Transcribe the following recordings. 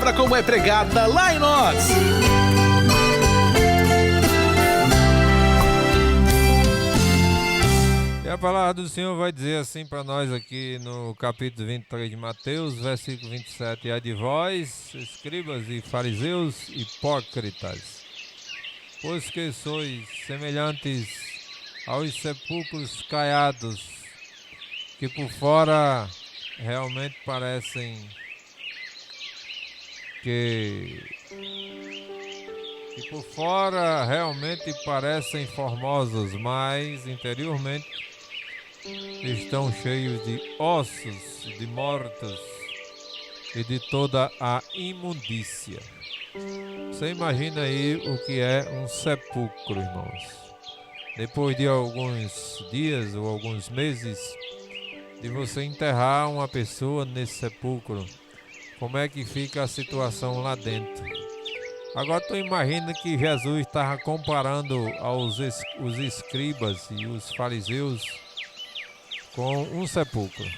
palavra como é pregada lá em nós. E a palavra do Senhor vai dizer assim para nós aqui no capítulo 23 de Mateus, versículo 27. Ai de vós, escribas e fariseus hipócritas, pois que sois semelhantes aos sepulcros caiados, que por fora realmente parecem formosos, mas interiormente estão cheios de ossos, de mortos e de toda a imundícia. Você imagina aí o que é um sepulcro, irmãos? Depois de alguns dias ou alguns meses de você enterrar uma pessoa nesse sepulcro, como é que fica a situação lá dentro? Agora tu imagina que Jesus estava comparando os escribas e os fariseus com um sepulcro.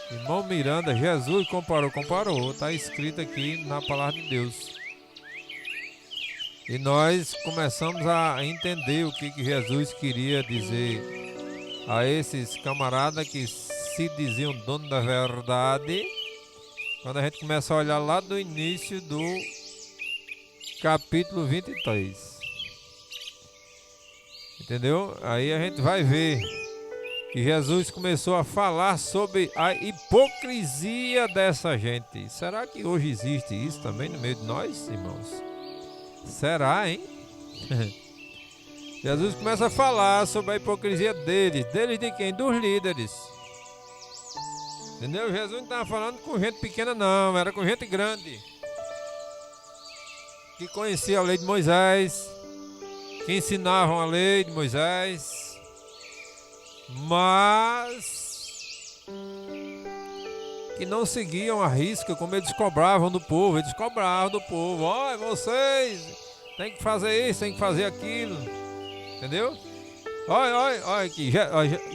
Irmão Miranda, Jesus comparou, está escrito aqui na palavra de Deus. E nós começamos a entender o que Jesus queria dizer a esses camaradas que se diziam dono da verdade, quando a gente começa a olhar lá do início do capítulo 23. Entendeu? Aí a gente vai ver que Jesus começou a falar sobre a hipocrisia dessa gente. Será que hoje existe isso também no meio de nós, irmãos? Será, hein? Jesus começa a falar sobre a hipocrisia deles. Deles de quem? Dos líderes. Entendeu? Jesus não estava falando com gente pequena não, era com gente grande, que conhecia a lei de Moisés, que ensinavam a lei de Moisés, mas que não seguiam a risca como eles cobravam do povo. Eles cobravam do povo: olha, vocês tem que fazer isso, tem que fazer aquilo. Entendeu? Olha que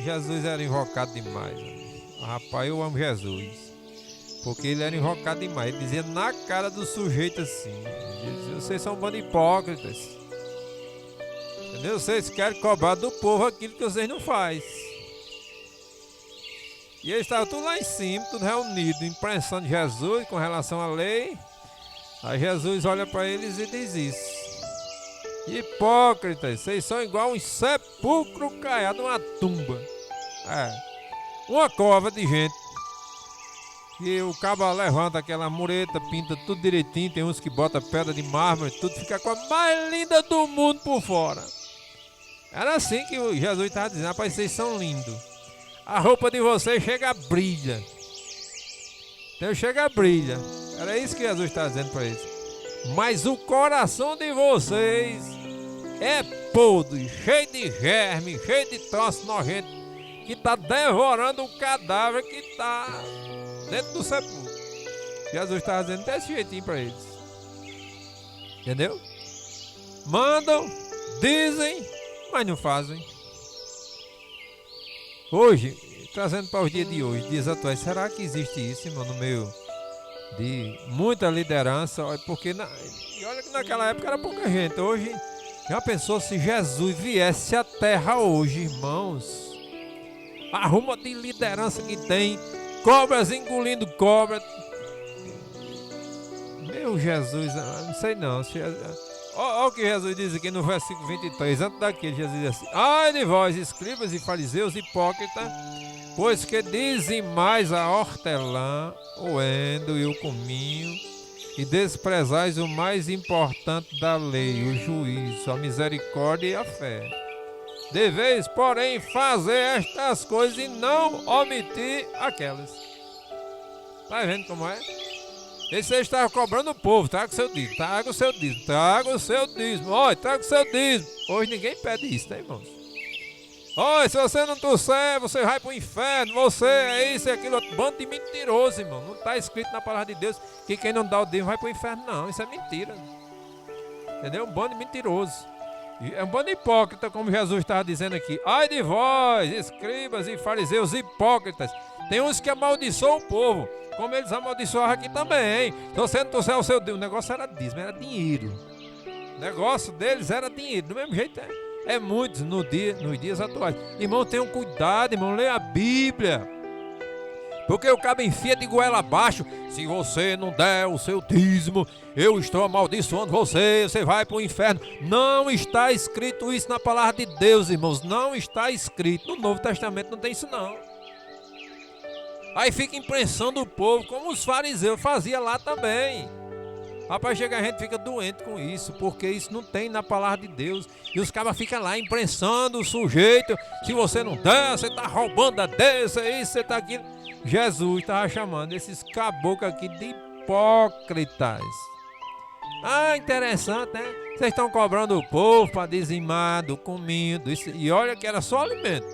Jesus era invocado demais. Rapaz, eu amo Jesus, porque ele era invocado demais. Ele dizia na cara do sujeito assim: ele dizia, vocês são um bando de hipócritas. Entendeu? Vocês querem cobrar do povo aquilo que vocês não fazem. E eles estavam tudo lá em cima, tudo reunido, impressando Jesus com relação à lei. Aí Jesus olha para eles e diz isso: hipócritas, vocês são igual um sepulcro caiado, uma tumba. Uma cova de gente. E o cabo levanta aquela mureta, pinta tudo direitinho. Tem uns que botam pedra de mármore, tudo fica com a mais linda do mundo por fora. Era assim que Jesus estava dizendo: rapaz, vocês são lindos. A roupa de vocês chega a brilha. Então chega a brilha. Era isso que Jesus estava dizendo para eles. Mas o coração de vocês é podre, cheio de germe, cheio de troço nojento, que está devorando o cadáver que está dentro do sepulcro. Jesus estava dizendo desse jeitinho para eles. Entendeu? Mandam, dizem, mas não fazem. Hoje, trazendo para os dias de hoje, dias atuais, será que existe isso, irmão, no meio de muita liderança? Porque e olha que naquela época era pouca gente. Hoje, já pensou se Jesus viesse à terra hoje, irmãos? A ruma de liderança que tem, cobras engolindo cobra. Meu Jesus, não sei não. Olha o que Jesus diz aqui no versículo 23. Antes daquele, Jesus diz assim: ai de vós, escribas e fariseus hipócritas, pois que dizem mais a hortelã, o endo e o cominho, e desprezais o mais importante da lei, o juízo, a misericórdia e a fé. Deveis, porém, fazer estas coisas e não omitir aquelas. Tá vendo como é? Esse aí estava cobrando o povo: traga o seu dízimo, traga o seu dízimo, traga o seu dízimo, olha, traga o seu dízimo. Hoje ninguém pede isso, né, irmãos? Olha, se você não trouxer, você vai para o inferno, você é isso e aquilo, outro bando de mentiroso, irmão. Não está escrito na palavra de Deus que quem não dá o dízimo vai para o inferno, não. Isso é mentira. Entendeu? Um bando de mentiroso. É um bando de hipócrita, como Jesus estava dizendo aqui. Ai de vós, escribas e fariseus hipócritas. Tem uns que amaldiçoam o povo. como eles amaldiçoavam aqui também. Se você não trouxer o seu Deus, o negócio era dízimo, era dinheiro. O negócio deles era dinheiro. Do mesmo jeito é muitos nos dias atuais. Irmão, tenham cuidado, irmão, leia a Bíblia. Porque o cabo enfia de goela abaixo. Se você não der o seu dízimo, eu estou amaldiçoando você, você vai para o inferno. Não está escrito isso na palavra de Deus, irmãos. Não está escrito. No Novo Testamento não tem isso não. Aí fica imprensando o povo, como os fariseus faziam lá também. Rapaz, chega a gente fica doente com isso, porque isso não tem na palavra de Deus. E os cabas ficam lá imprensando o sujeito. Se você não der, você está roubando a Deus, é isso, você está aquilo. Jesus estava chamando esses caboclos aqui de hipócritas. Ah, interessante, né? Vocês estão cobrando o povo para dizimar do comido. E olha que era só alimento.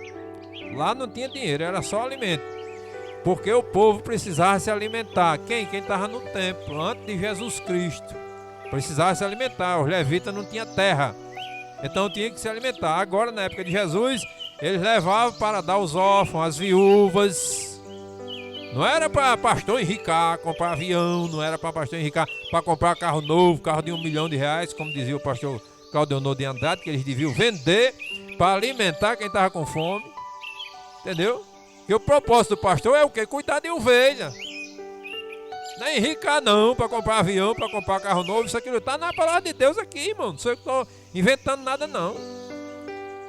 Lá não tinha dinheiro, era só alimento. Porque o povo precisava se alimentar. Quem estava no templo, antes de Jesus Cristo. Precisava se alimentar. Os levitas não tinham terra. Então tinha que se alimentar. Agora, na época de Jesus, eles levavam para dar aos órfãos, às viúvas. Não era para pastor enricar, comprar avião. Não era para pastor enricar, para comprar carro novo, carro de R$1 milhão, como dizia o pastor Claudionor de Andrade, que eles deviam vender para alimentar quem estava com fome. Entendeu? E o propósito do pastor é o quê? Cuidar de ovelha. Não é enricar não, para comprar avião, para comprar carro novo. Isso aqui está na palavra de Deus aqui, irmão. Não sei que estou inventando nada não.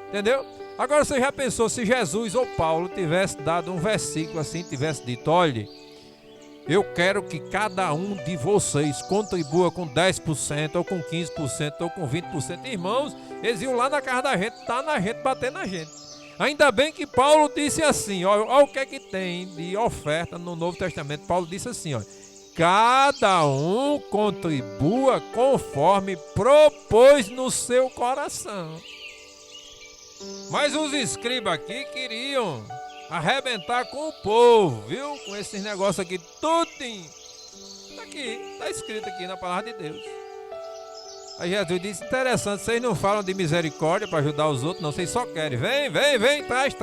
Entendeu? Agora você já pensou se Jesus ou Paulo tivesse dado um versículo assim, tivesse dito: olhe, eu quero que cada um de vocês contribua com 10%, ou com 15%, ou com 20%. Irmãos, eles iam lá na casa da gente, tá na gente, bater na gente. Ainda bem que Paulo disse assim, olha o que é que tem de oferta no Novo Testamento. Paulo disse assim, ó: cada um contribua conforme propôs no seu coração. Mas os escribas aqui queriam arrebentar com o povo, viu? Com esses negócios aqui, tudinho. Está aqui, está escrito aqui na palavra de Deus. Aí Jesus disse: interessante, vocês não falam de misericórdia para ajudar os outros, não, vocês só querem. Vem, traz.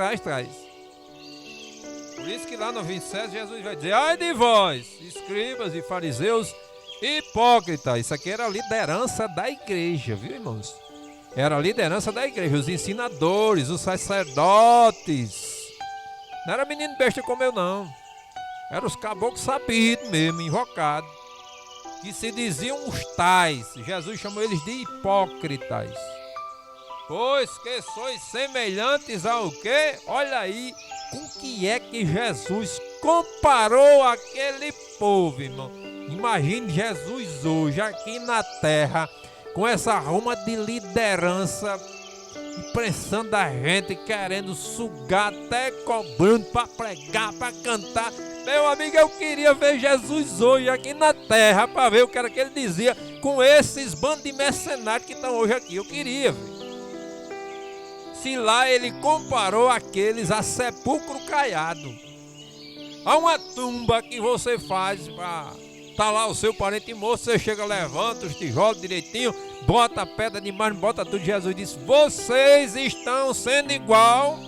Por isso que lá no 27 Jesus vai dizer: ai de vós, escribas e fariseus hipócritas. Isso aqui era a liderança da igreja, viu, irmãos? Era a liderança da igreja, os ensinadores, os sacerdotes. Não era menino besta como eu, não. Eram os caboclos sabidos mesmo, invocados, que se diziam os tais. Jesus chamou eles de hipócritas. Pois que sois semelhantes ao quê? Olha aí, com que é que Jesus comparou aquele povo, irmão. Imagine Jesus hoje aqui na terra, com essa ruma de liderança, impressando a gente, querendo sugar, até cobrando para pregar, para cantar. Meu amigo, eu queria ver Jesus hoje aqui na terra, para ver o que era que ele dizia com esses bandos de mercenários que estão hoje aqui. Eu queria ver. Se lá ele comparou aqueles a sepulcro caiado, a uma tumba que você faz para... tá lá o seu parente morto, você chega, levanta os tijolos direitinho, bota a pedra demais, bota tudo. Jesus disse: vocês estão sendo igual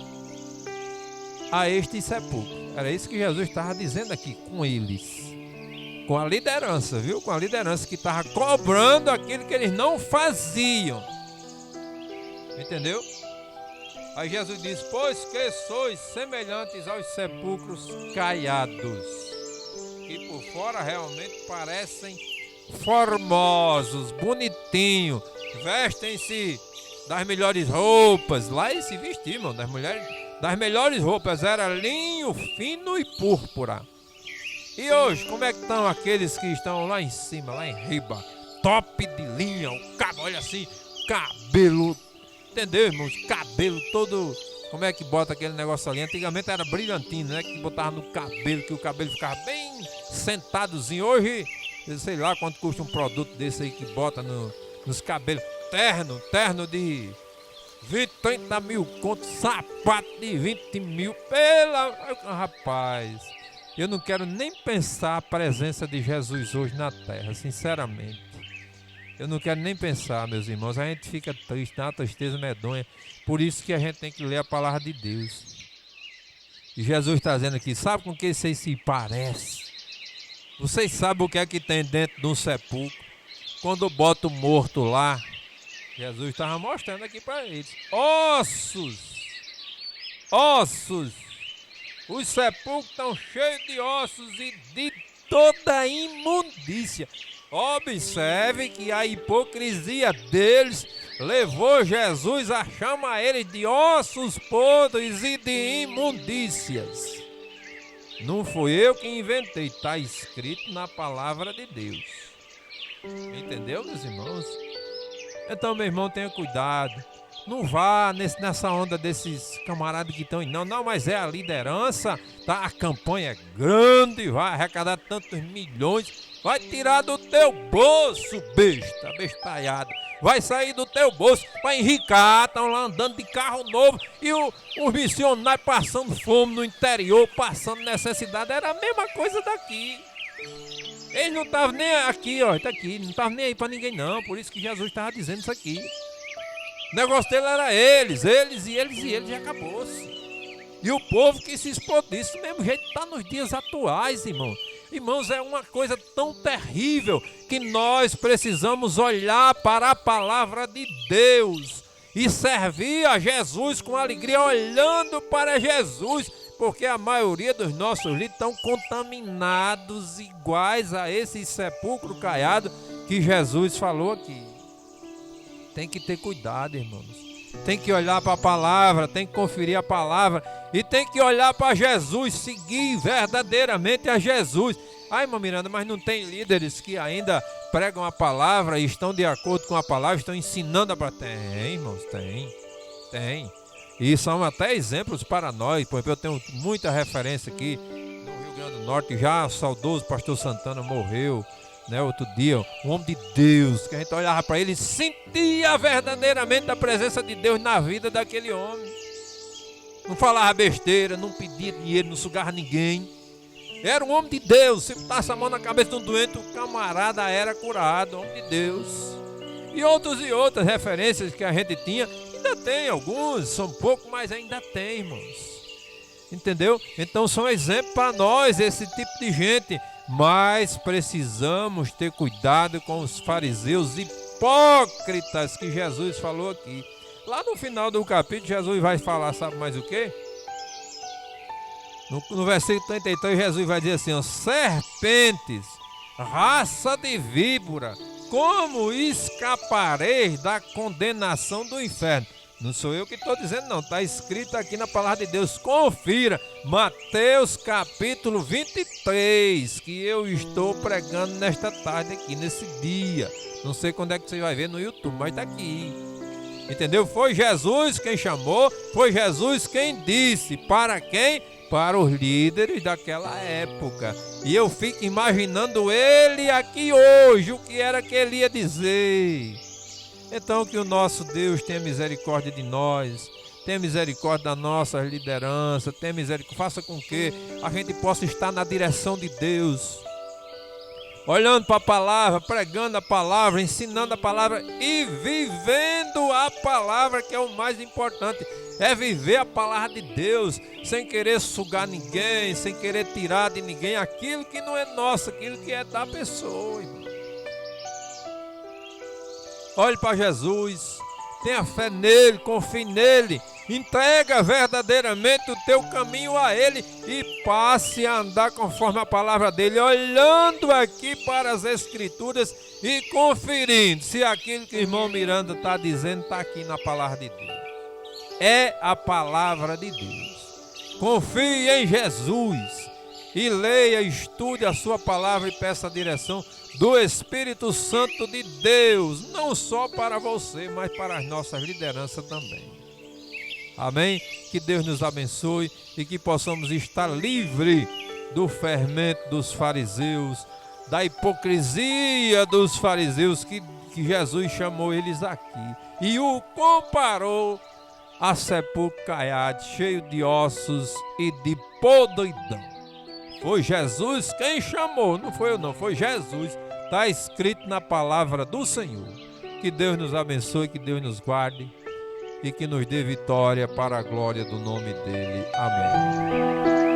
a este sepulcro. Era isso que Jesus estava dizendo aqui com eles. Com a liderança, viu? Com a liderança que estava cobrando aquilo que eles não faziam. Entendeu? Aí Jesus disse: pois que sois semelhantes aos sepulcros caiados, que por fora realmente parecem formosos, bonitinhos, vestem-se das melhores roupas. Lá eles se vestiam, das melhores roupas, era linho fino e púrpura. E hoje, como é que estão aqueles que estão lá em cima, lá em riba, top de linha, o cabo, olha assim, cabelo, entendeu, irmãos? Cabelo todo, como é que bota aquele negócio ali? Antigamente era brilhantina, né? Que botava no cabelo, que o cabelo ficava bem sentadozinho. Hoje, eu sei lá quanto custa um produto desse aí que bota nos cabelos. Terno de 20, 30 mil conto, sapato de 20 mil. Rapaz, eu não quero nem pensar a presença de Jesus hoje na terra, sinceramente. Eu não quero nem pensar, meus irmãos. A gente fica triste, dá uma tristeza medonha. Por isso que a gente tem que ler a palavra de Deus. E Jesus está dizendo aqui: sabe com que vocês se parecem? Vocês sabem o que é que tem dentro de um sepulcro? Quando bota o morto lá, Jesus estava mostrando aqui para eles. Ossos! Ossos! Os sepulcros estão cheios de ossos e de toda a imundícia. Observe que a hipocrisia deles levou Jesus a chamar eles de ossos podres e de imundícias. Não fui eu que inventei, está escrito na palavra de Deus. Entendeu, meus irmãos? Então, meu irmão, tenha cuidado. Não vá nessa onda desses camaradas que estão... Não, mas é a liderança, tá? A campanha é grande, vai arrecadar tantos milhões. Vai tirar do teu bolso, besta, bestalhado. Vai sair do teu bolso, vai enricar, estão lá andando de carro novo. E os missionários passando fome no interior, passando necessidade. Era a mesma coisa daqui. Eles não estavam nem aqui, ó, tá aqui, não estavam nem aí para ninguém não. Por isso que Jesus estava dizendo isso aqui. O negócio dele era eles e acabou-se. E o povo que se explodisse do mesmo jeito está nos dias atuais, irmão. Irmãos, é uma coisa tão terrível que nós precisamos olhar para a palavra de Deus e servir a Jesus com alegria, olhando para Jesus, porque a maioria dos nossos líderes estão contaminados iguais a esse sepulcro caiado que Jesus falou aqui. Tem que ter cuidado, irmãos. Tem que olhar para a palavra, tem que conferir a palavra e tem que olhar para Jesus, seguir verdadeiramente a Jesus. Ah, irmã Miranda, mas não tem líderes que ainda pregam a palavra e estão de acordo com a palavra, estão ensinando a palavra? Tem, irmãos, tem. E são até exemplos para nós. Por exemplo, eu tenho muita referência aqui no Rio Grande do Norte. Já o saudoso pastor Santana morreu, né, outro dia, um homem de Deus, que a gente olhava para ele e sentia verdadeiramente a presença de Deus na vida daquele homem. Não falava besteira, não pedia dinheiro, não sugava ninguém. Era um homem de Deus. Se botasse a mão na cabeça de um doente, o camarada era curado, homem de Deus. E outras referências que a gente tinha, ainda tem alguns, são poucos, mas ainda tem, irmãos. Entendeu? Então são exemplos para nós, esse tipo de gente. Mas precisamos ter cuidado com os fariseus hipócritas que Jesus falou aqui. Lá no final do capítulo, Jesus vai falar, sabe mais o quê? No versículo 33, Jesus vai dizer assim, ó, serpentes, raça de víbora, como escapareis da condenação do inferno? Não sou eu que estou dizendo não, está escrito aqui na palavra de Deus, confira, Mateus capítulo 23, que eu estou pregando nesta tarde aqui, nesse dia. Não sei quando é que você vai ver no YouTube, mas está aqui. Entendeu? Foi Jesus quem chamou, foi Jesus quem disse, para quem? Para os líderes daquela época. E eu fico imaginando ele aqui hoje, o que era que ele ia dizer. Então que o nosso Deus tenha misericórdia de nós, tenha misericórdia da nossa liderança, tenha misericórdia, faça com que a gente possa estar na direção de Deus, olhando para a palavra, pregando a palavra, ensinando a palavra e vivendo a palavra, que é o mais importante, é viver a palavra de Deus, sem querer sugar ninguém, sem querer tirar de ninguém aquilo que não é nosso, aquilo que é da pessoa, irmão. Olhe para Jesus, tenha fé nele, confie nele, entrega verdadeiramente o teu caminho a ele e passe a andar conforme a palavra dele, olhando aqui para as escrituras e conferindo se aquilo que o irmão Miranda está dizendo está aqui na palavra de Deus. É a palavra de Deus. Confie em Jesus e leia, estude a sua palavra e peça a direção do Espírito Santo de Deus, não só para você, mas para as nossas lideranças também. Amém? Que Deus nos abençoe e que possamos estar livres do fermento dos fariseus, da hipocrisia dos fariseus que Jesus chamou eles aqui e o comparou a sepulcro caiado, cheio de ossos e de podridão. Foi Jesus quem chamou, não foi eu não, foi Jesus. Está escrito na palavra do Senhor. Que Deus nos abençoe, que Deus nos guarde e que nos dê vitória para a glória do nome dele. Amém.